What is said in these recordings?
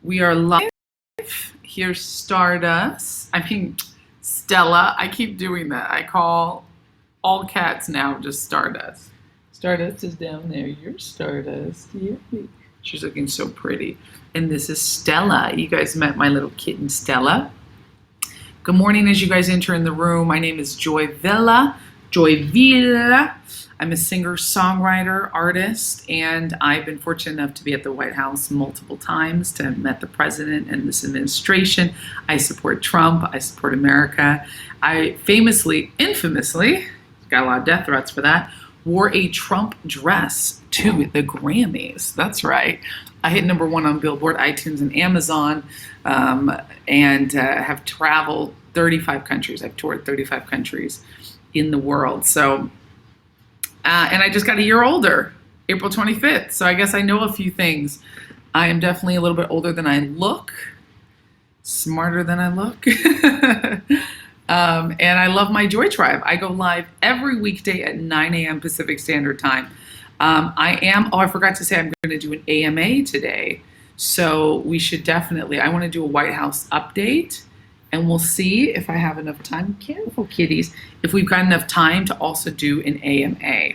We are live. Here's Stardust. Stella. I keep doing that. I call all cats now just Stardust. Stardust is down there. You're Stardust. Yeah. She's looking so pretty. And this is Stella. You guys met my little kitten, Stella. Good morning as you guys enter in the room. My name is joyvilla. Joyvilla. I'm a singer, songwriter, artist, and I've been fortunate enough to be at the White House multiple times to have met the president and this administration. I support Trump. I support America. I infamously, got a lot of death threats for that, wore a Trump dress to the Grammys. That's right. I hit #1 on Billboard, iTunes, and Amazon, and have traveled 35 countries. I've toured 35 countries in the world. So. And I just got a year older, April 25th. So I guess I know a few things. I am definitely a little bit older than I look, smarter than I look. And I love my Joy Tribe. I go live every weekday at 9 a.m. Pacific Standard Time. I forgot to say I'm going to do an AMA today. So we should definitely, I want to do a White House update. And we'll see if I have enough time, careful kitties, if we've got enough time to also do an AMA.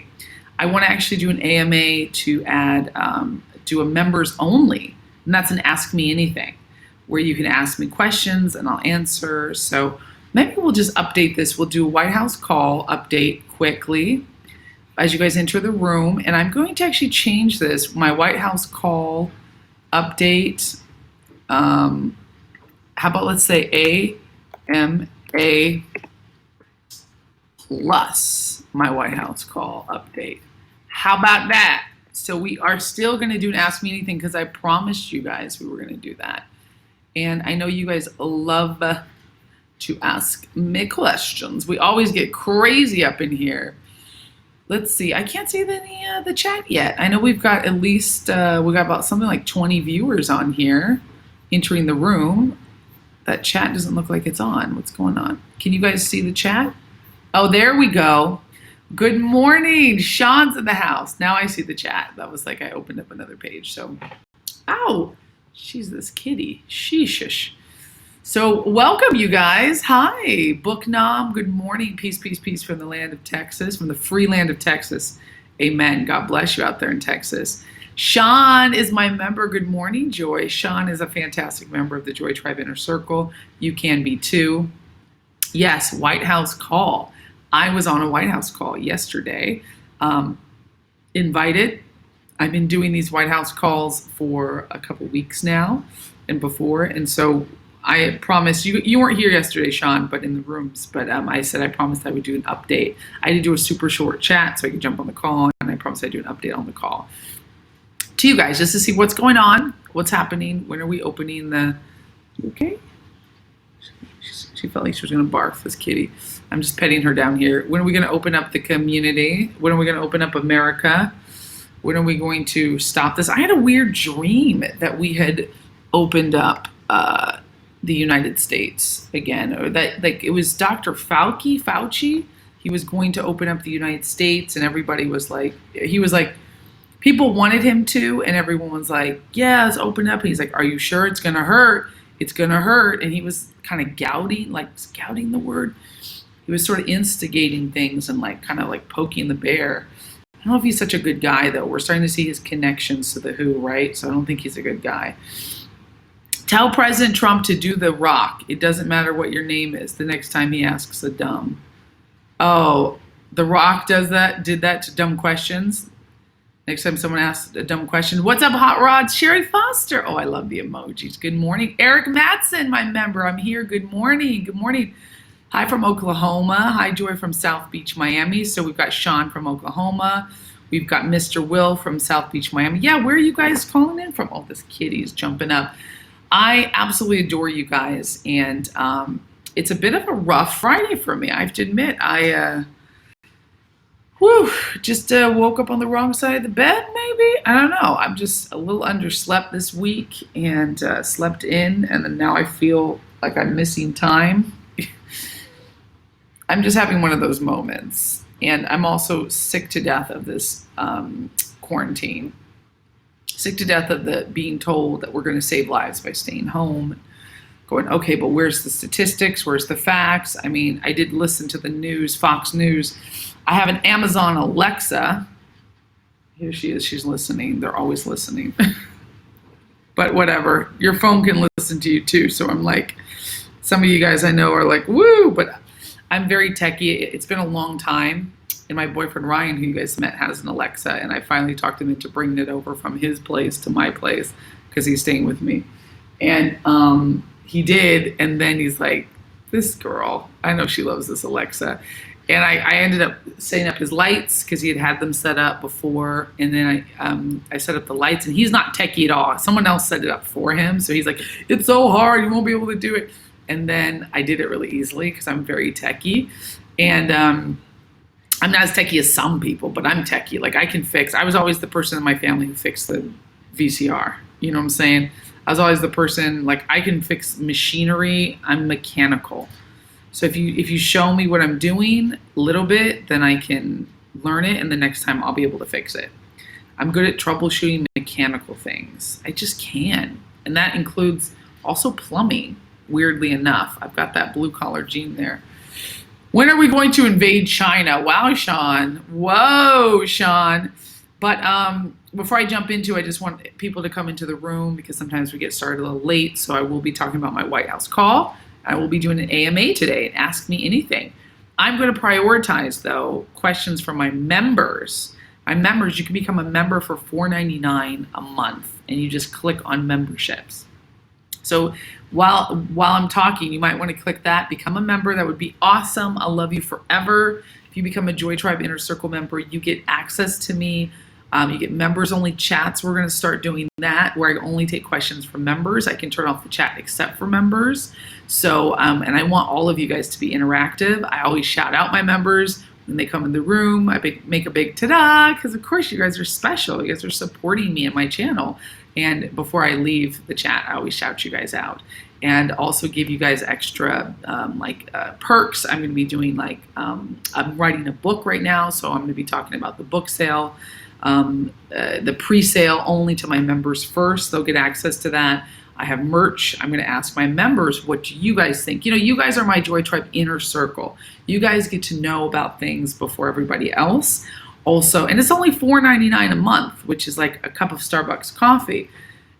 I want to actually do an AMA to add, do a members only, and that's an Ask Me Anything, where you can ask me questions and I'll answer. So maybe we'll just update this. We'll do a White House call update quickly as you guys enter the room. And I'm going to actually change this, my White House call update. How about let's say AMA plus my White House call update. How about that? So we are still going to do an Ask Me Anything because I promised you guys we were going to do that. And I know you guys love to ask me questions. We always get crazy up in here. Let's see. I can't see the chat yet. I know we've got at least, we got about something like 20 viewers on here entering the room. That chat doesn't look like it's on. What's going on? Can you guys see the chat? Oh, there we go. Good morning. Sean's in the house. Now I see the chat. That was like I opened up another page. So, ow, she's this kitty. Sheesh. So welcome, you guys. Hi, Book Nom. Good morning. Peace, peace, peace from the land of Texas, from the free land of Texas. Amen. God bless you out there in Texas. Sean is my member. Good morning, Joy. Sean is a fantastic member of the Joy Tribe Inner Circle. You can be too. Yes, White House call. I was on a White House call yesterday. Invited. I've been doing these White House calls for a couple weeks now and before. And so I promised, you weren't here yesterday, Sean, but in the rooms. But I said I promised I would do an update. I had to do a super short chat so I could jump on the call. And I promised I'd do an update on the call to you guys just to see what's going on, what's happening, when are we opening the, okay? She felt like she was gonna barf, this kitty. I'm just petting her down here. When are we gonna open up the community? When are we gonna open up America? When are we going to stop this? I had a weird dream that we had opened up the United States again, or that like it was Dr. Fauci. He was going to open up the United States and everybody was like, he was like, people wanted him to, and everyone was like, yeah, let's open up. And he's like, are you sure it's going to hurt? It's going to hurt. And he was kind of scouting the word. He was sort of instigating things and like kind of like poking the bear. I don't know if he's such a good guy, though. We're starting to see his connections to the WHO, right? So I don't think he's a good guy. Tell President Trump to do the rock. It doesn't matter what your name is the next time he asks a dumb. Oh, the Rock did that to dumb questions. Next time someone asks a dumb question, what's up, Hot Rod? Sherry Foster. Oh, I love the emojis. Good morning. Eric Matson, my member. I'm here. Good morning. Good morning. Hi from Oklahoma. Hi, Joy from South Beach, Miami. So we've got Sean from Oklahoma. We've got Mr. Will from South Beach, Miami. Yeah, where are you guys calling in from? Oh, this kitty's jumping up. I absolutely adore you guys. And it's a bit of a rough Friday for me. I have to admit, just woke up on the wrong side of the bed, maybe? I don't know. I'm just a little underslept this week and slept in, and then now I feel like I'm missing time. I'm just having one of those moments. And I'm also sick to death of this quarantine. sick to death of the being told that we're going to save lives by staying home. Going, okay, but where's the statistics? Where's the facts? I mean, I did listen to the news, Fox News. I have an Amazon Alexa. Here she is. She's listening. They're always listening. But whatever. Your phone can listen to you too. So I'm like, some of you guys I know are like, woo, but I'm very techie. It's been a long time. And my boyfriend Ryan, who you guys met, has an Alexa. And I finally talked him into bringing it over from his place to my place because he's staying with me. And he did. And then he's like, this girl, I know she loves this Alexa. And I ended up setting up his lights because he had them set up before. And then I set up the lights. And he's not techie at all. Someone else set it up for him. So he's like, it's so hard. You won't be able to do it. And then I did it really easily because I'm very techie. And I'm not as techie as some people, but I'm techie. Like I can fix. I was always the person in my family who fixed the VCR. You know what I'm saying? I was always the person, like I can fix machinery. I'm mechanical. So if you show me what I'm doing a little bit, then I can learn it, and the next time I'll be able to fix it. I'm good at troubleshooting mechanical things. I just can. And that includes also plumbing, weirdly enough. I've got that blue collar gene there. When are we going to invade China? Wow, Sean. Whoa, Sean. But before I jump into it, I just want people to come into the room because sometimes we get started a little late. So I will be talking about my WhiteHouse call. I will be doing an AMA today and Ask Me Anything. I'm going to prioritize, though, questions from my members. My members, you can become a member for $4.99 a month, and you just click on memberships. So while I'm talking, you might want to click that, become a member. That would be awesome. I'll love you forever. If you become a Joy Tribe Inner Circle member, you get access to me. You get members only chats. We're going to start doing that where I only take questions from members. I can turn off the chat except for members. So, and I want all of you guys to be interactive. I always shout out my members when they come in the room. I make a big ta-da because of course you guys are special. You guys are supporting me and my channel. And before I leave the chat, I always shout you guys out and also give you guys extra perks. I'm going to be doing I'm writing a book right now. So I'm going to be talking about the book sale. The pre-sale only to my members first. They'll get access to that. I have merch. I'm going to ask my members, what do you guys think? You know, you guys are my Joy Tribe Inner Circle. You guys get to know about things before everybody else. Also, and it's only $4.99 a month, which is like a cup of Starbucks coffee.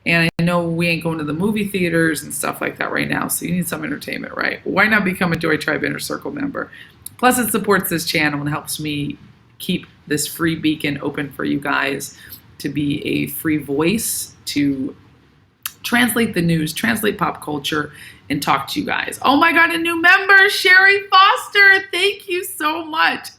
And I know we ain't going to the movie theaters and stuff like that right now, so you need some entertainment, right? Why not become a Joy Tribe Inner Circle member? Plus, it supports this channel and helps me keep this free beacon open for you guys to be a free voice to translate the news, translate pop culture, and talk to you guys. Oh my God, a new member, Sherry Foster. Thank you so much.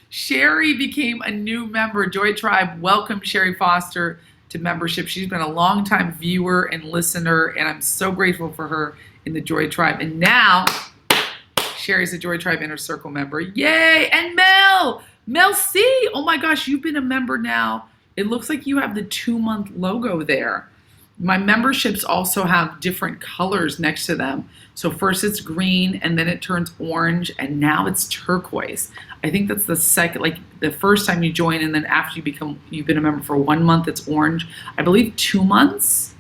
Sherry became a new member. Joy Tribe, welcome Sherry Foster to membership. She's been a longtime viewer and listener, and I'm so grateful for her in the Joy Tribe. And now, Sherry's a Joy Tribe Inner Circle member. Yay! And Mel C. Oh my gosh, you've been a member now. It looks like you have the 2-month logo there. My memberships also have different colors next to them. So first it's green, and then it turns orange, and now it's turquoise. I think that's the second, like the first time you join, and then after you've been a member for 1 month, it's orange. I believe 2 months.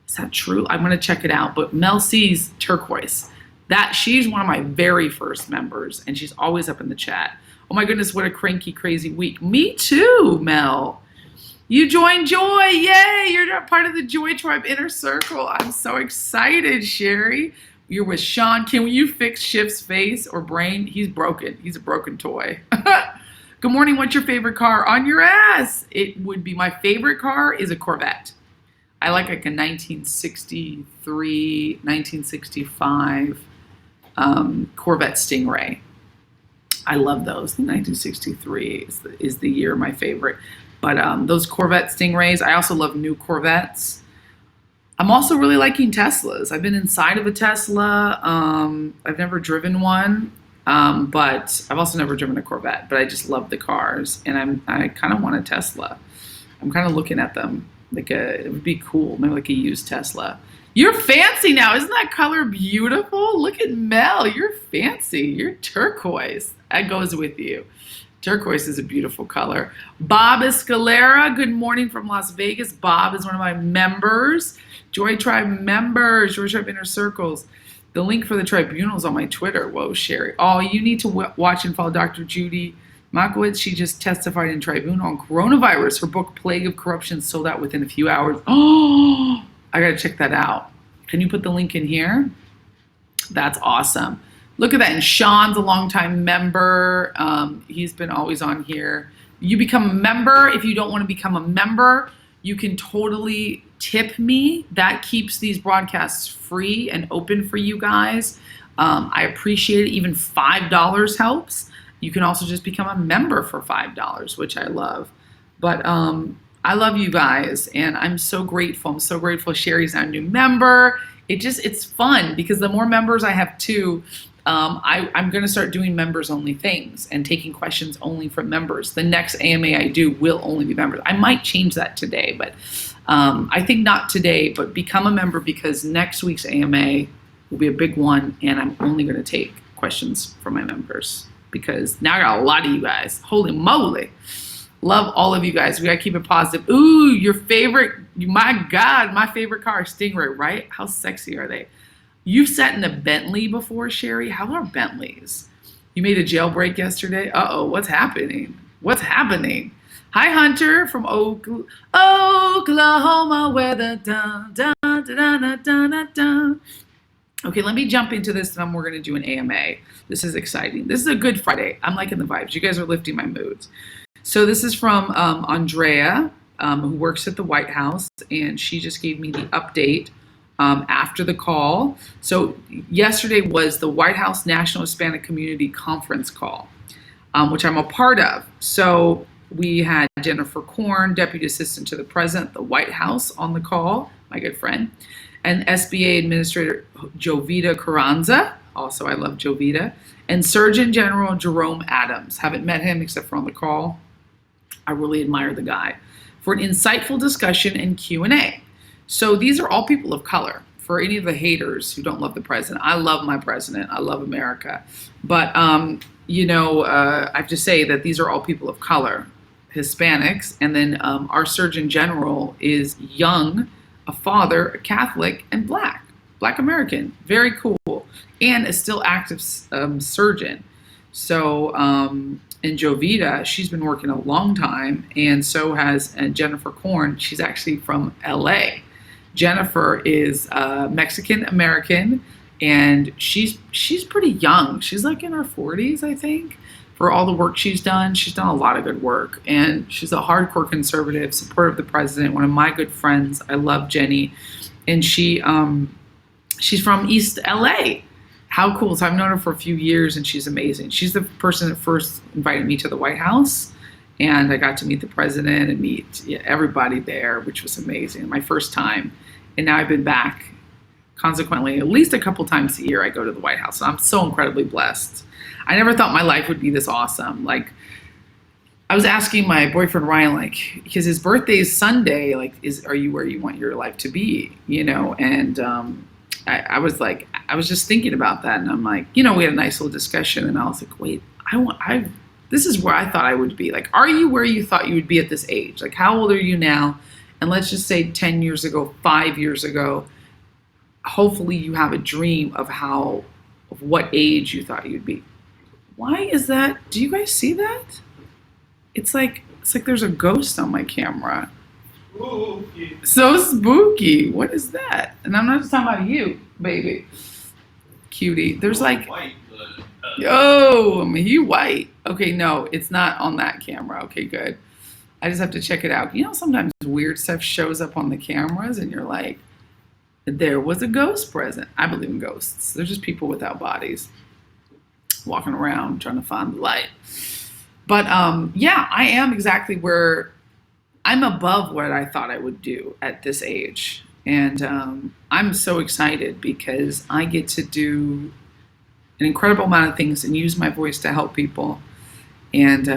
Is that true? I'm gonna check it out. But Mel C's turquoise. She's one of my very first members, and she's always up in the chat. Oh my goodness, what a cranky, crazy week. Me too, Mel. You joined Joy. Yay, you're not part of the Joy Tribe Inner Circle. I'm so excited, Sherry. You're with Sean. Can you fix Shift's face or brain? He's broken. He's a broken toy. Good morning. What's your favorite car? On your ass. It would be my favorite car is a Corvette. I like a 1963, 1965 Corvette Stingray. I love those. The 1963 is the year my favorite. But those Corvette Stingrays, I also love new Corvettes. I'm also really liking Teslas. I've been inside of a Tesla. I've never driven one, but I've also never driven a Corvette. But I just love the cars, and I kind of want a Tesla. I'm kind of looking at them. It would be cool, maybe like a used Tesla. You're fancy now. Isn't that color beautiful? Look at Mel. You're fancy. You're turquoise. That goes with you. Turquoise is a beautiful color. Bob Escalera, good morning from Las Vegas. Bob is one of my members. Joy Tribe members, Joy Tribe Inner Circles. The link for the tribunal is on my Twitter. Whoa, Sherry. Oh, you need to watch and follow Dr. Judy Makowitz. She just testified in tribunal on coronavirus. Her book, Plague of Corruption, sold out within a few hours. Oh, I got to check that out. Can you put the link in here? That's awesome. Look at that. And Sean's a longtime member. He's been always on here. You become a member. If you don't want to become a member, you can totally tip me. That keeps these broadcasts free and open for you guys. I appreciate it. Even $5 helps. You can also just become a member for $5, which I love. But I love you guys, and I'm so grateful. I'm so grateful Sherry's our new member. It's fun because the more members I have too, I'm going to start doing members only things and taking questions only from members. The next AMA I do will only be members. I might change that today, but I think not today, but become a member because next week's AMA will be a big one, and I'm only going to take questions from my members because now I got a lot of you guys. Holy moly. Love all of you guys. We got to keep it positive. Ooh, your favorite, my God, my favorite car, Stingray, right? How sexy are they? You've sat in a Bentley before, Sherry. How are Bentleys? You made a jailbreak yesterday? Uh-oh, what's happening? What's happening? Hi, Hunter from Oklahoma, where the dun, dun, dun, dun, dun, dun, dun. Okay, let me jump into this, and we're going to do an AMA. This is exciting. This is a good Friday. I'm liking the vibes. You guys are lifting my moods. So this is from Andrea, who works at the White House, and she just gave me the update after the call. So yesterday was the White House National Hispanic Community Conference call, which I'm a part of. So we had Jennifer Korn, Deputy Assistant to the President at the White House, on the call, my good friend, and SBA Administrator Jovita Carranza. Also, I love Jovita. And Surgeon General Jerome Adams. Haven't met him except for on the call. I really admire the guy. For an insightful discussion and Q&A. So these are all people of color. For any of the haters who don't love the president, I love my president. I love America. But, I have to say that these are all people of color, Hispanics. And then our Surgeon General is young, a father, a Catholic, and Black American. Very cool. And a still active surgeon. So, and Jovita, she's been working a long time, and so has Jennifer Korn. She's actually from LA. Jennifer is Mexican American, and she's pretty young. She's like in her 40s, I think. For all the work she's done a lot of good work, and she's a hardcore conservative, supporter of the president. One of my good friends. I love Jenny, and she's from East LA. How cool. So I've known her for a few years, and she's amazing. She's the person that first invited me to the White House, and I got to meet the president and meet everybody there, which was amazing. My first time. And now I've been back, consequently, at least a couple times a year I go to the White House. So I'm so incredibly blessed. I never thought my life would be this awesome. Like, I was asking my boyfriend Ryan, like, because his birthday is Sunday, like, are you where you want your life to be? And I was just thinking about that, and I'm like, we had a nice little discussion, and I was like, wait, this is where I thought I would be. Like, are you where you thought you would be at this age? Like, how old are you now? And let's just say 10 years ago, 5 years ago, hopefully you have a dream of what age you thought you'd be. Why is that? Do you guys see that? It's like there's a ghost on my camera. Spooky. So spooky. What is that? And I'm not just talking about you, baby. Cutie. There's like, white, you white. Okay, no, it's not on that camera. Okay, good. I just have to check it out. Sometimes weird stuff shows up on the cameras and you're like, there was a ghost present. I believe in ghosts. They're just people without bodies walking around trying to find the light. But I am exactly where I'm above what I thought I would do at this age. And I'm so excited because I get to do an incredible amount of things and use my voice to help people. And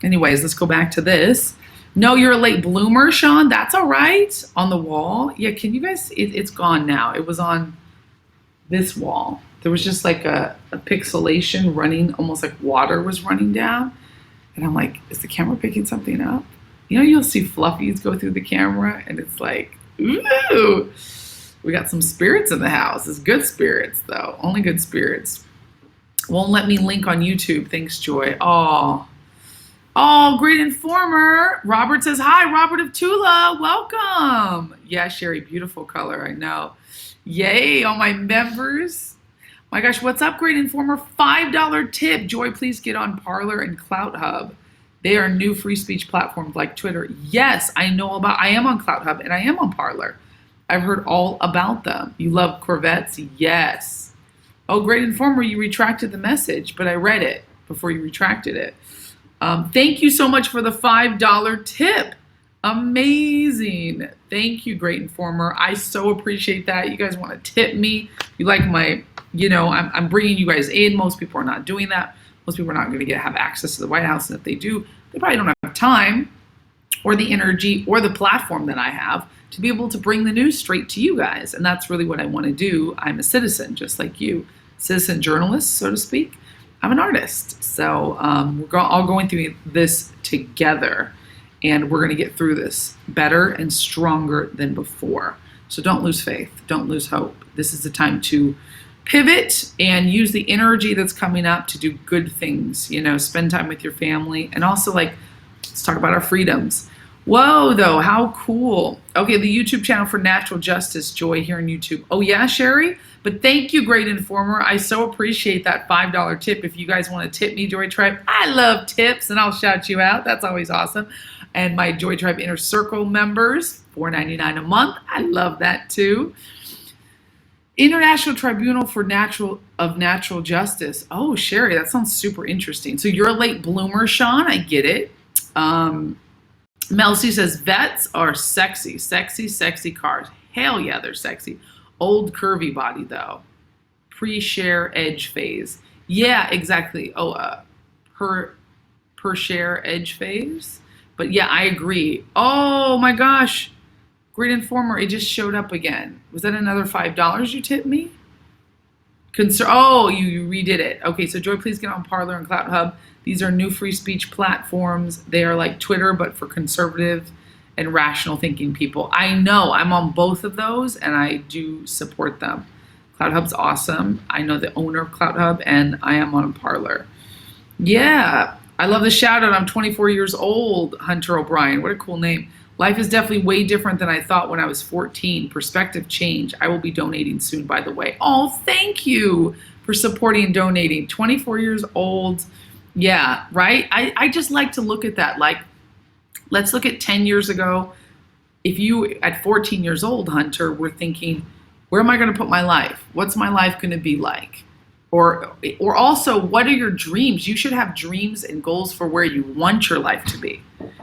anyways, let's go back to this. No, you're a late bloomer, Sean. That's all right. On the wall. Yeah, can you guys, it's gone now. It was on this wall. there was just like a pixelation running, almost like water was running down. And I'm like, is the camera picking something up? You know, you'll see fluffies go through the camera and it's like, ooh, we got some spirits in the house. It's good spirits though, only good spirits. Won't let me link on YouTube. Thanks, Joy. Oh, great informer. Robert says, hi, Robert of Tula. Welcome. Yeah, Sherry, beautiful color. I know. Yay, all my members. My gosh, what's up, great informer? $5 tip. Joy, please get on Parler and Clout Hub. They are new free speech platforms like Twitter. Yes, I am on Clout Hub and I am on Parler. I've heard all about them. You love Corvettes? Yes. Oh, great informer, you retracted the message, but I read it before you retracted it. Thank you so much for the $5 tip. Amazing. Thank you, great informer. I so appreciate that. You guys want to tip me. You like my, I'm bringing you guys in. Most people are not doing that. Most people are not going to have access to the White House. And if they do, they probably don't have time or the energy or the platform that I have to be able to bring the news straight to you guys. And that's really what I want to do. I'm a citizen, just like you, citizen journalist, so to speak. I'm an artist. So we're all going through this together, and we're going to get through this better and stronger than before. So don't lose faith. Don't lose hope. This is the time to pivot and use the energy that's coming up to do good things, spend time with your family, and also let's talk about our freedoms. Whoa, though, how cool. Okay, the YouTube channel for Natural Justice, Joy, here on YouTube. Oh, yeah, Sherry? But thank you, great informer. I so appreciate that $5 tip. If you guys want to tip me, Joy Tribe, I love tips, and I'll shout you out. That's always awesome. And my Joy Tribe Inner Circle members, $4.99 a month. I love that, too. International Tribunal for Natural Justice. Oh, Sherry, that sounds super interesting. So you're a late bloomer, Sean. I get it. Melcy says, vets are sexy, sexy, sexy cars. Hell yeah, they're sexy. Old curvy body, though. Pre-share edge phase. Yeah, exactly. Oh, per share edge phase. But yeah, I agree. Oh my gosh. Great informer, it just showed up again. Was that another $5 you tipped me? You redid it. Okay, so Joy, please get on Parler and Clout Hub. These are new free speech platforms. They are like Twitter, but for conservative and rational thinking people. I know I'm on both of those, and I do support them. Clout Hub's awesome. I know the owner of Clout Hub, and I am on Parler. Yeah, I love the shout out. I'm 24 years old, Hunter O'Brien. What a cool name. Life is definitely way different than I thought when I was 14. Perspective change. I will be donating soon, by the way. Oh, thank you for supporting and donating. 24 years old. Yeah, right? I just like to look at that. Let's look at 10 years ago. If you, at 14 years old, Hunter, were thinking, where am I going to put my life? What's my life going to be like? Or also, what are your dreams? You should have dreams and goals for where you want your life to be.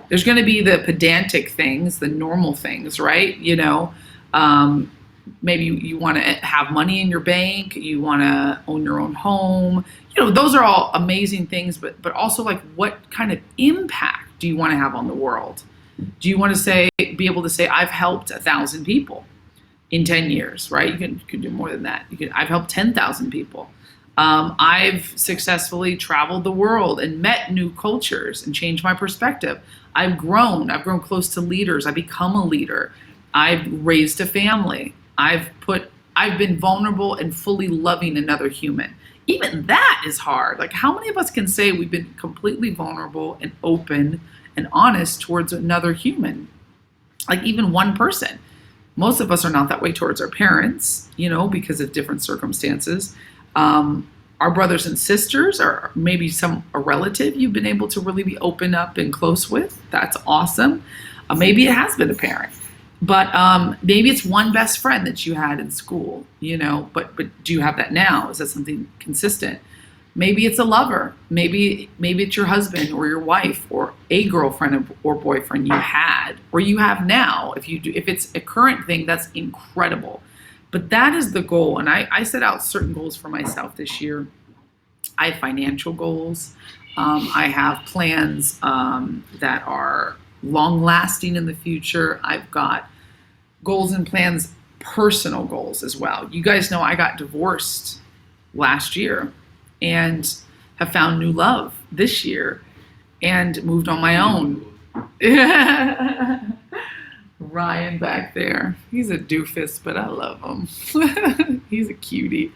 There's going to be the pedantic things, the normal things, right? Maybe you want to have money in your bank. You want to own your own home. Those are all amazing things, but also what kind of impact do you want to have on the world? Do you want to be able to say, I've helped 1,000 people in 10 years, right? You can do more than that. I've helped 10,000 people. I've successfully traveled the world and met new cultures and changed my perspective. I've grown close to leaders. I've become a leader. I've raised a family. I've been vulnerable and fully loving another human. Even that is hard. How many of us can say we've been completely vulnerable and open and honest towards another human? Even one person. Most of us are not that way towards our parents, because of different circumstances. Our brothers and sisters, or maybe a relative you've been able to really be open up and close with. That's awesome. Maybe it has been a parent. But maybe it's one best friend that you had in school, but do you have that now? Is that something consistent? Maybe it's a lover. Maybe it's your husband or your wife or a girlfriend or boyfriend you had or you have now. If it's a current thing, that's incredible. But that is the goal. And I set out certain goals for myself this year. I have financial goals. I have plans that are long lasting in the future. I've got goals and plans, personal goals as well. You guys know I got divorced last year and have found new love this year and moved on my own. Ryan back there, he's a doofus, but I love him. He's a cutie.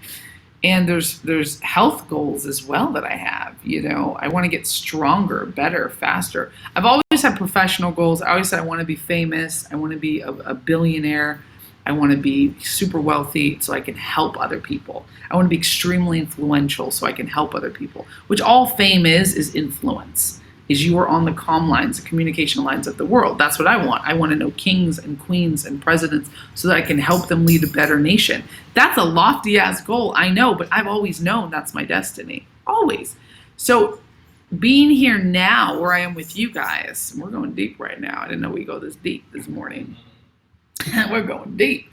And there's health goals as well that I have. I want to get stronger, better, faster. I've always had professional goals. I always said I want to be famous. I want to be a billionaire. I want to be super wealthy so I can help other people. I want to be extremely influential so I can help other people, which all fame is influence. Is you are on the comm lines, the communication lines of the world. That's what I want. I want to know kings and queens and presidents so that I can help them lead a better nation. That's a lofty ass goal, I know, but I've always known that's my destiny. Always. So being here now where I am with you guys, we're going deep right now. I didn't know we'd go this deep this morning. We're going deep.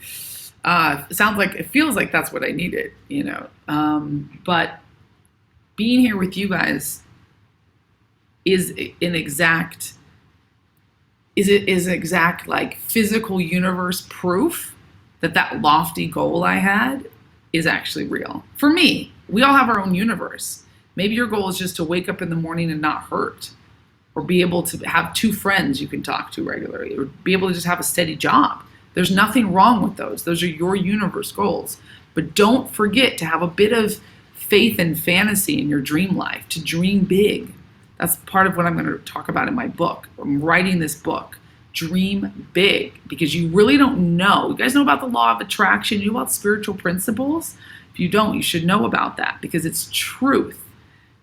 It feels like that's what I needed, but being here with you guys is exact like physical universe proof that lofty goal I had is actually real. For me, we all have our own universe. Maybe your goal is just to wake up in the morning and not hurt, or be able to have 2 friends you can talk to regularly, or be able to just have a steady job. There's nothing wrong with those. Those are your universe goals. But don't forget to have a bit of faith and fantasy in your dream life, to dream big. That's part of what I'm going to talk about in my book. I'm writing this book. Dream big, because you really don't know. You guys know about the law of attraction? You know about spiritual principles? If you don't, you should know about that, because it's truth.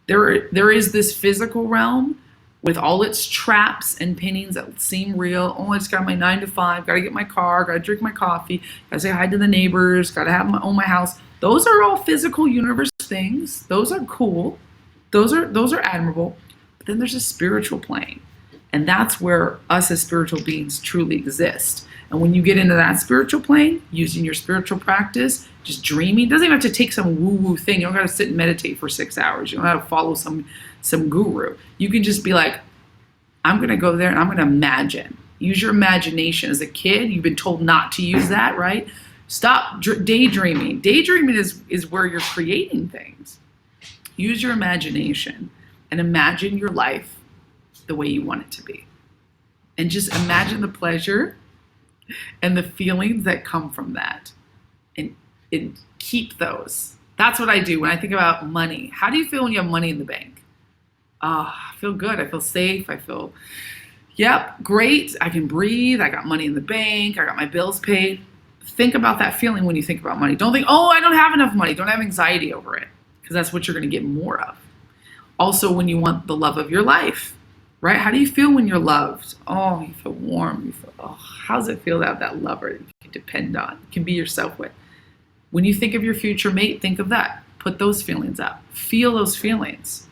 There is this physical realm with all its traps and pinnings that seem real. Oh, I just got my 9 to 5, got to get my car, got to drink my coffee, got to say hi to the neighbors, got to own my house. Those are all physical universe things. Those are cool. Those are admirable. But then there's a spiritual plane. And that's where us as spiritual beings truly exist. And when you get into that spiritual plane, using your spiritual practice, just dreaming, doesn't even have to take some woo-woo thing. You don't got to sit and meditate for 6 hours. You don't have to follow some guru. You can just be like, I'm going to go there and I'm going to imagine. Use your imagination. As a kid, you've been told not to use that, right? Stop daydreaming. Daydreaming is where you're creating things. Use your imagination and imagine your life the way you want it to be. And just imagine the pleasure and the feelings that come from that. And keep those. That's what I do when I think about money. How do you feel when you have money in the bank? I feel good. I feel safe. I feel, yep, great. I can breathe. I got money in the bank. I got my bills paid. Think about that feeling when you think about money. Don't think, oh, I don't have enough money. Don't have anxiety over it, because that's what you're going to get more of. Also, when you want the love of your life, right? How do you feel when you're loved? Oh, you feel warm. You feel, oh, how does it feel to have that lover that you can depend on, you can be yourself with? When you think of your future mate, think of that. Put those feelings up. Feel those feelings.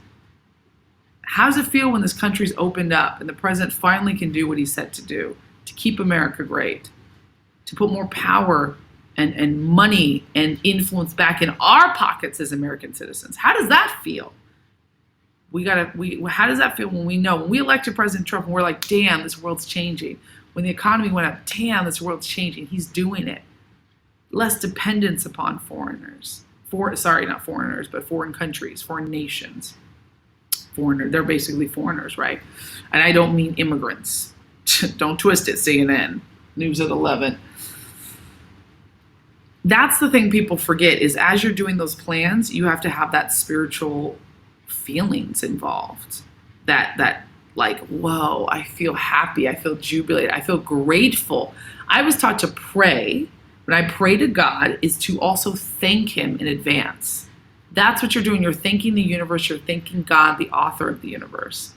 How does it feel when this country's opened up and the president finally can do what he's set to do, to keep America great, to put more power and money and influence back in our pockets as American citizens? How does that feel? How does that feel when we elected President Trump and we're like, damn, this world's changing. When the economy went up, damn, this world's changing. He's doing it. Less dependence upon foreigners. Not foreigners, but foreign countries, foreign nations. They're basically foreigners, right? And I don't mean immigrants. Don't twist it, CNN. News at 11. That's the thing people forget, is as you're doing those plans, you have to have that spiritual feelings involved. That like, whoa, I feel happy. I feel jubilated. I feel grateful. I was taught to pray. When I pray to God, is to also thank him in advance. That's what you're doing. You're thanking the universe. You're thanking God, the author of the universe,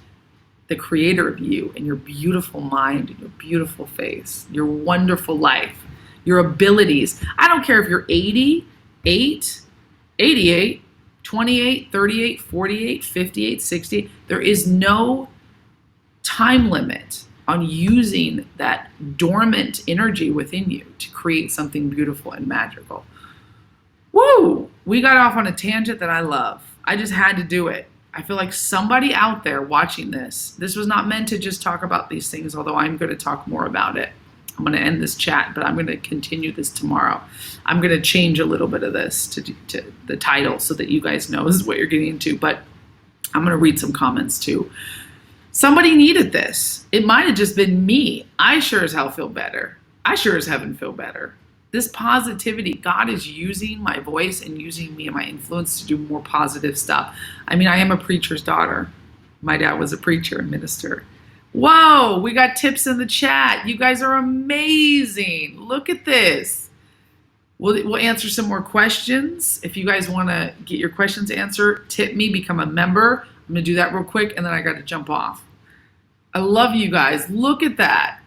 the creator of you and your beautiful mind and your beautiful face, your wonderful life, your abilities. I don't care if you're 88, 88, 28, 38, 48, 58, 60. There is no time limit on using that dormant energy within you to create something beautiful and magical. Woo! We got off on a tangent that I love. I just had to do it. I feel like somebody out there watching this was not meant to just talk about these things, although I'm going to talk more about it. I'm going to end this chat, but I'm going to continue this tomorrow. I'm going to change a little bit of this to the title so that you guys know this is what you're getting into. But I'm going to read some comments too. Somebody needed this. It might have just been me. I sure as hell feel better. I sure as heaven feel better. This positivity, God is using my voice and using me and my influence to do more positive stuff. I mean, I am a preacher's daughter. My dad was a preacher and minister. Whoa, we got tips in the chat. You guys are amazing. Look at this. We'll answer some more questions. If you guys want to get your questions answered, tip me, become a member. I'm going to do that real quick, and then I got to jump off. I love you guys. Look at that.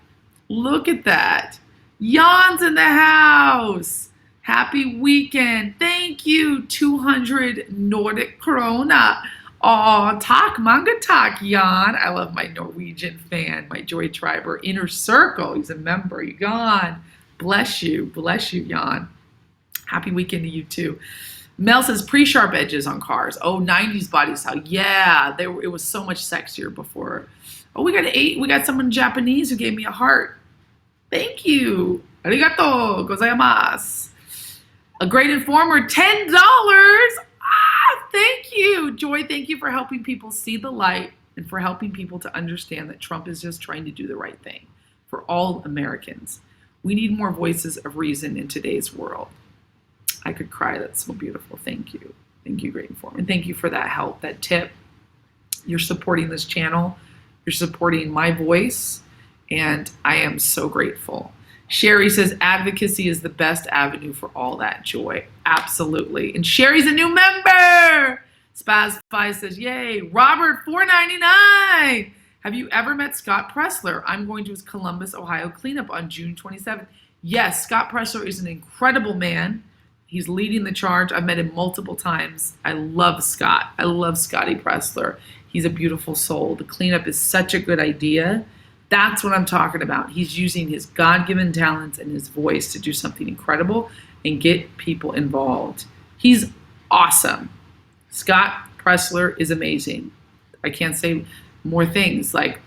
Look at that. Jan's in the house. Happy weekend. Thank you. 200 Nordic krona. Oh, tak manga tak, Jan. I love my Norwegian fan, my Joy Triber. Inner Circle. He's a member. You gone. Bless you. Bless you, Jan. Happy weekend to you too. Mel says pre-sharp edges on cars. Oh, 90s body style. Yeah, it was so much sexier before. Oh, we got 8. We got someone Japanese who gave me a heart. Thank you. Arigato gozaimasu. A great informer, $10. Thank you. Joy, thank you for helping people see the light and for helping people to understand that Trump is just trying to do the right thing for all Americans. We need more voices of reason in today's world. I could cry. That's so beautiful. Thank you. Thank you, Great Informer. And thank you for that help, that tip. You're supporting this channel. You're supporting my voice. And I am so grateful. Sherry says advocacy is the best avenue for all that joy. Absolutely. And Sherry's a new member. Spaz5 says, yay. Robert, $4.99. Have you ever met Scott Pressler? I'm going to his Columbus, Ohio cleanup on June 27th. Yes, Scott Pressler is an incredible man. He's leading the charge. I've met him multiple times. I love Scott. I love Scotty Pressler. He's a beautiful soul. The cleanup is such a good idea. That's what I'm talking about. He's using his God-given talents and his voice to do something incredible and get people involved. He's awesome. Scott Pressler is amazing. I can't say more things. Like,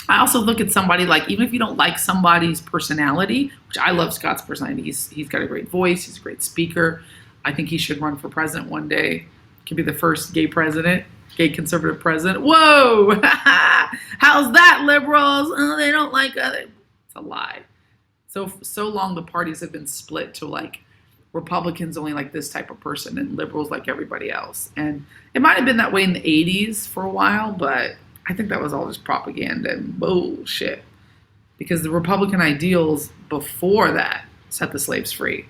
I also look at somebody like, even if you don't like somebody's personality, which I love Scott's personality, he's got a great voice, he's a great speaker. I think he should run for president one day. Could be the first gay president, gay conservative president. Whoa! How's that, liberals? Oh, they don't like other. It's a lie. So long the parties have been split to like Republicans only like this type of person and liberals like everybody else. And it might have been that way in the 80s for a while, but I think that was all just propaganda and bullshit. Because the Republican ideals before that set the slaves free.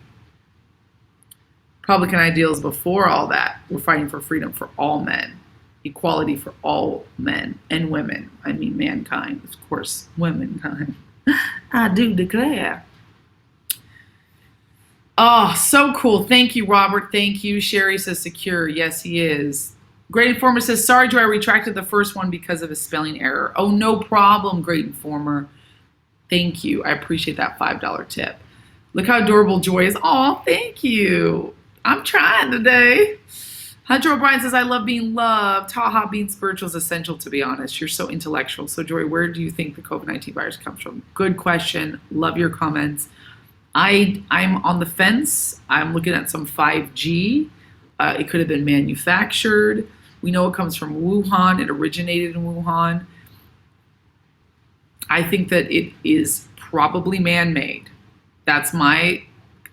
Republican ideals before all that were fighting for freedom for all men. Equality for all men and women. I mean mankind, of course, womankind. I do declare. Oh, so cool. Thank you, Robert. Thank you. Sherry says secure. Yes, he is. Great Informer says, sorry, Joy, I retracted the first one because of a spelling error. Oh, no problem, Great Informer. Thank you. I appreciate that $5 tip. Look how adorable Joy is. Oh, thank you. I'm trying today. Hunter O'Brien says, I love being loved. Ha, being spiritual is essential, to be honest. You're so intellectual. So, Joy, where do you think the COVID-19 virus comes from? Good question. Love your comments. I'm on the fence. I'm looking at some 5G. It could have been manufactured. We know it comes from Wuhan. It originated in Wuhan. I think that it is probably man-made. That's my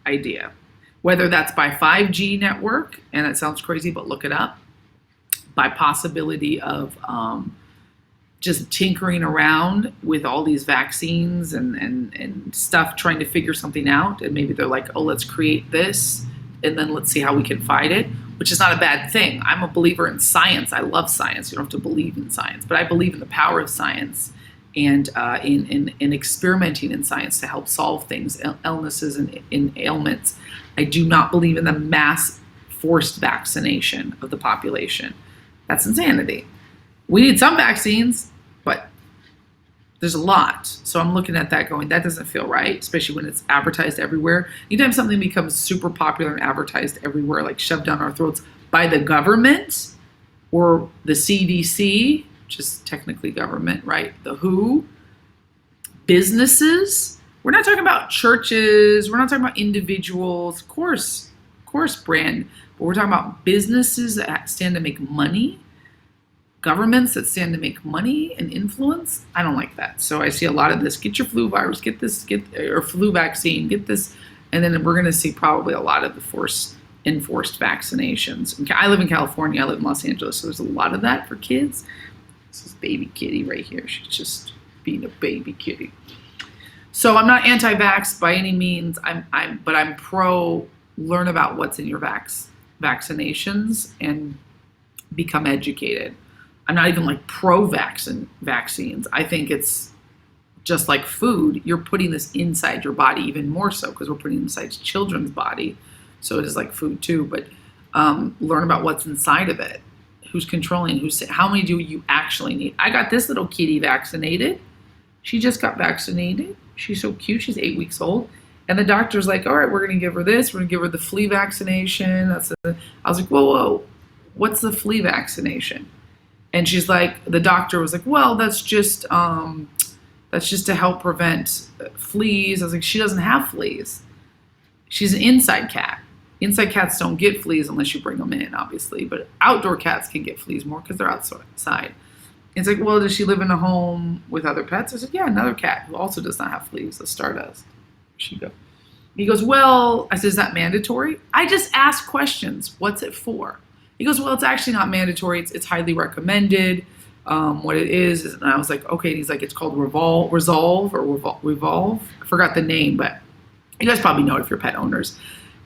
idea. Whether that's by 5G network, and that sounds crazy, but look it up, by possibility of just tinkering around with all these vaccines and stuff, trying to figure something out. And maybe they're like, oh, let's create this, and then let's see how we can fight it, which is not a bad thing. I'm a believer in science. I love science. You don't have to believe in science, but I believe in the power of science and in experimenting in science to help solve things, illnesses and ailments. I do not believe in the mass forced vaccination of the population. That's insanity. We need some vaccines, but there's a lot. So I'm looking at that going, that doesn't feel right, especially when it's advertised everywhere. Anytime something becomes super popular and advertised everywhere, like shoved down our throats by the government or the CDC, which is technically government, right? The WHO, businesses, We're not talking about churches. We're not talking about individuals. Of course, brand. But we're talking about businesses that stand to make money, governments that stand to make money and influence. I don't like that. So I see a lot of this. Get your flu virus. Get this. Or flu vaccine. Get this. And then we're going to see probably a lot of the enforced vaccinations. I live in California. I live in Los Angeles. So there's a lot of that for kids. This is baby kitty right here. She's just being a baby kitty. So I'm not anti-vax by any means. But I'm pro learn about what's in your vaccinations and become educated. I'm not even like vaccines. I think it's just like food. You're putting this inside your body even more so because we're putting it inside children's body. So it is like food too. But learn about what's inside of it. Who's controlling? How many do you actually need? I got this little kitty vaccinated. She just got vaccinated. She's so cute. She's 8 weeks old. And the doctor's like, all right, we're going to give her this. We're going to give her the flea vaccination. I was like, whoa, what's the flea vaccination? And she's like, the doctor was like, well, that's just to help prevent fleas. I was like, she doesn't have fleas. She's an inside cat. Inside cats don't get fleas unless you bring them in, obviously. But outdoor cats can get fleas more because they're outside. It's like, well, does she live in a home with other pets? I said, yeah, another cat who also does not have fleas, the Stardust. She goes. He goes, well, I said, is that mandatory? I just ask questions. What's it for? He goes, well, it's actually not mandatory. It's highly recommended. What it is, and I was like, okay. And he's like, it's called Resolve. I forgot the name, but you guys probably know it if you're pet owners.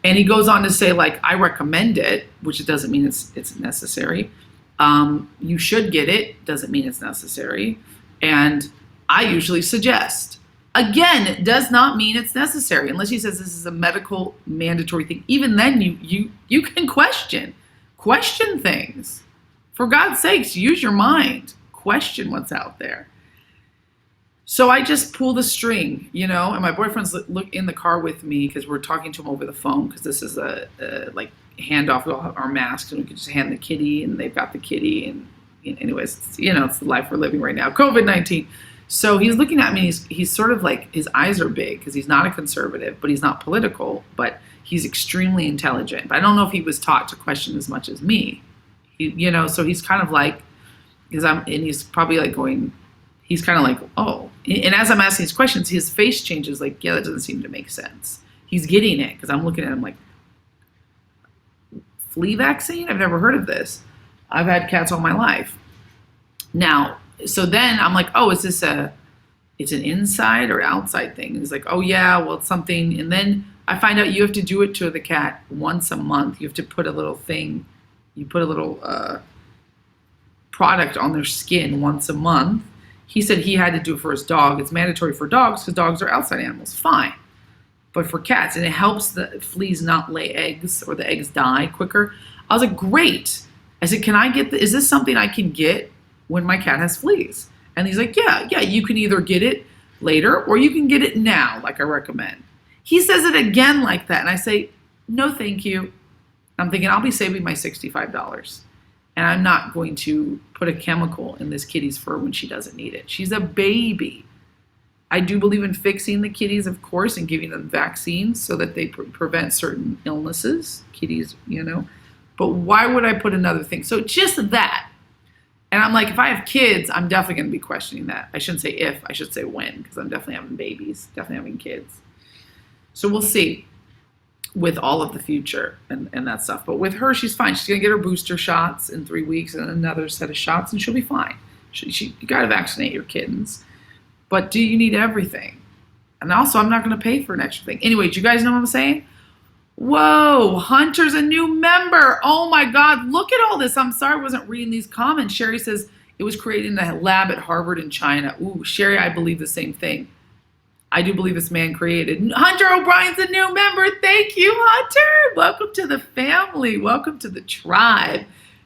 And he goes on to say, like, I recommend it, which it doesn't mean it's necessary. You should get it, doesn't mean it's necessary. And I usually suggest. Again, it does not mean it's necessary unless he says this is a medical mandatory thing. Even then, you can question things. For God's sakes, use your mind. Question what's out there. So I just pull the string, and my boyfriend's look in the car with me because we're talking to him over the phone because this is a like handoff. We all have our masks and we can just hand the kitty and they've got the kitty. And anyways, it's the life we're living right now. COVID-19. So he's looking at me. He's sort of like, his eyes are big because he's not a conservative, but he's not political, but he's extremely intelligent. But I don't know if he was taught to question as much as me. So he's kind of like, he's probably like going, he's kind of like, oh. And as I'm asking these questions, his face changes like, yeah, that doesn't seem to make sense. He's getting it because I'm looking at him like, flea vaccine? I've never heard of this. I've had cats all my life. Now, so then I'm like, oh, is this it's an inside or outside thing? And he's like, oh yeah, well, it's something. And then I find out you have to do it to the cat once a month. You have to put a little thing, you put a little product on their skin once a month. He said he had to do it for his dog. It's mandatory for dogs because dogs are outside animals. Fine. But for cats, and it helps the fleas not lay eggs or the eggs die quicker. I was like, great. I said, can I get is this something I can get when my cat has fleas? And he's like, yeah, you can either get it later or you can get it now, like I recommend. He says it again like that. And I say, no, thank you. I'm thinking I'll be saving my $65. And I'm not going to put a chemical in this kitty's fur when she doesn't need it. She's a baby. I do believe in fixing the kitties, of course, and giving them vaccines so that they prevent certain illnesses, kitties, But why would I put another thing? So just that. And I'm like, if I have kids, I'm definitely going to be questioning that. I shouldn't say if, I should say when, because I'm definitely having babies, definitely having kids. So we'll see with all of the future and that stuff. But with her, she's fine. She's going to get her booster shots in 3 weeks and another set of shots, and she'll be fine. You got to vaccinate your kittens. But do you need everything? And also, I'm not going to pay for an extra thing. Anyway, do you guys know what I'm saying? Whoa, Hunter's a new member. Oh my God, look at all this. I'm sorry I wasn't reading these comments. Sherry says it was created in a lab at Harvard in China. Ooh, Sherry, I believe the same thing. I do believe it's man created. Hunter O'Brien's a new member. Thank you, Hunter. Welcome to the family. Welcome to the tribe.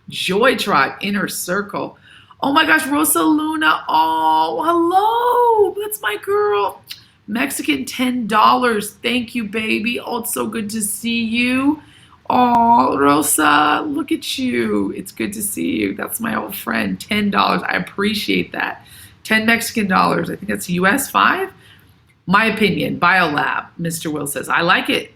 Joy Tribe, Inner Circle. Oh my gosh, Rosa Luna. Oh, hello. That's my girl. Mexican $10. Thank you, baby. Oh, it's so good to see you. Oh, Rosa, look at you. It's good to see you. That's my old friend. $10. I appreciate that. 10 Mexican dollars. I think that's US 5. My opinion, biolab, Mr. Will says. I like it.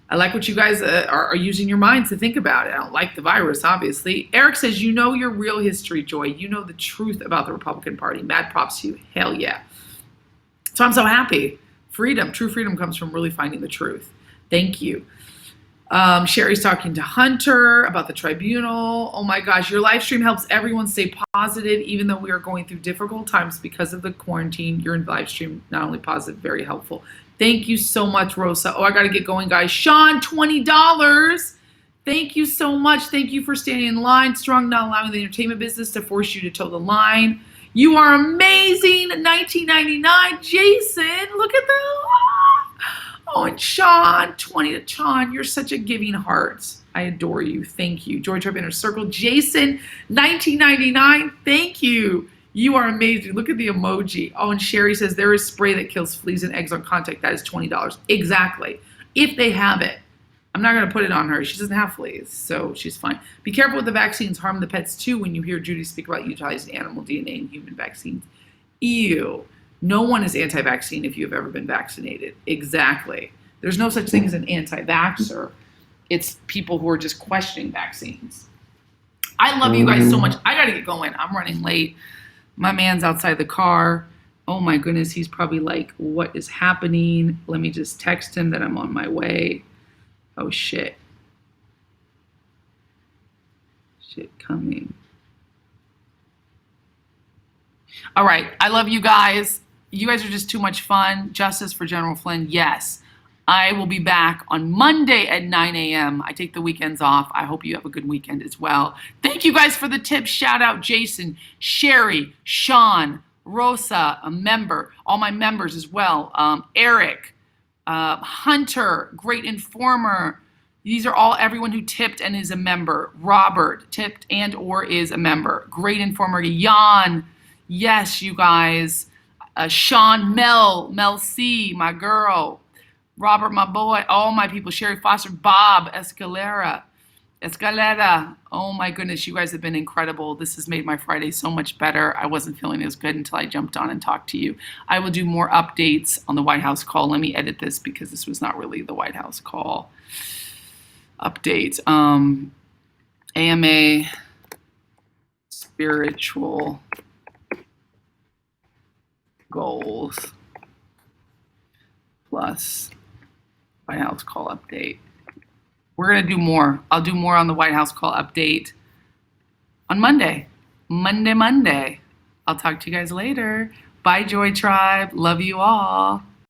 I like what you guys are using your minds to think about it. I don't like the virus, obviously. Eric says, you know your real history, Joy. You know the truth about the Republican Party. Mad props to you. Hell yeah. So I'm so happy. Freedom, true freedom comes from really finding the truth. Thank you. Sherry's talking to Hunter about the tribunal. Oh my gosh, your live stream helps everyone stay positive, even though we are going through difficult times because of the quarantine. Your live stream, not only positive, very helpful. Thank you so much, Rosa. Oh, I got to get going, guys. Sean, $20. Thank you so much. Thank you for standing in line. Strong, not allowing the entertainment business to force you to toe the line. You are amazing. $19.99. Jason, look at that. Oh, and Sean, 20 to Sean. You're such a giving heart. I adore you. Thank you. George Hub Inner Circle. Jason, $19.99. Thank you. You are amazing. Look at the emoji. Oh, and Sherry says there is spray that kills fleas and eggs on contact. That is $20. Exactly. If they have it. I'm not going to put it on her. She doesn't have fleas, so she's fine. Be careful with the vaccines. Harm the pets, too, when you hear Judy speak about utilizing animal DNA in human vaccines. Ew. No one is anti-vaccine if you've ever been vaccinated. Exactly. There's no such thing as an anti-vaxxer. It's people who are just questioning vaccines. I love you guys so much. I got to get going. I'm running late. My man's outside the car. Oh my goodness, he's probably like, what is happening? Let me just text him that I'm on my way. Oh shit. Shit coming. All right, I love you guys. You guys are just too much fun. Justice for General Flynn, yes. I will be back on Monday at 9 a.m. I take the weekends off. I hope you have a good weekend as well. Thank you guys for the tips. Shout out Jason, Sherry, Sean, Rosa, a member, all my members as well. Eric, Hunter, great informer. These are all everyone who tipped and is a member. Robert, tipped and or is a member. Great informer. Jan, yes, you guys. Sean, Mel C, my girl. Robert, my boy, all my people, Sherry Foster, Bob, Escalera. Oh my goodness, you guys have been incredible. This has made my Friday so much better. I wasn't feeling as good until I jumped on and talked to you. I will do more updates on the White House call. Let me edit this because this was not really the White House call update. AMA, spiritual goals plus White House call update. We're going to do more. I'll do more on the White House call update on Monday. Monday. I'll talk to you guys later. Bye, Joy Tribe. Love you all.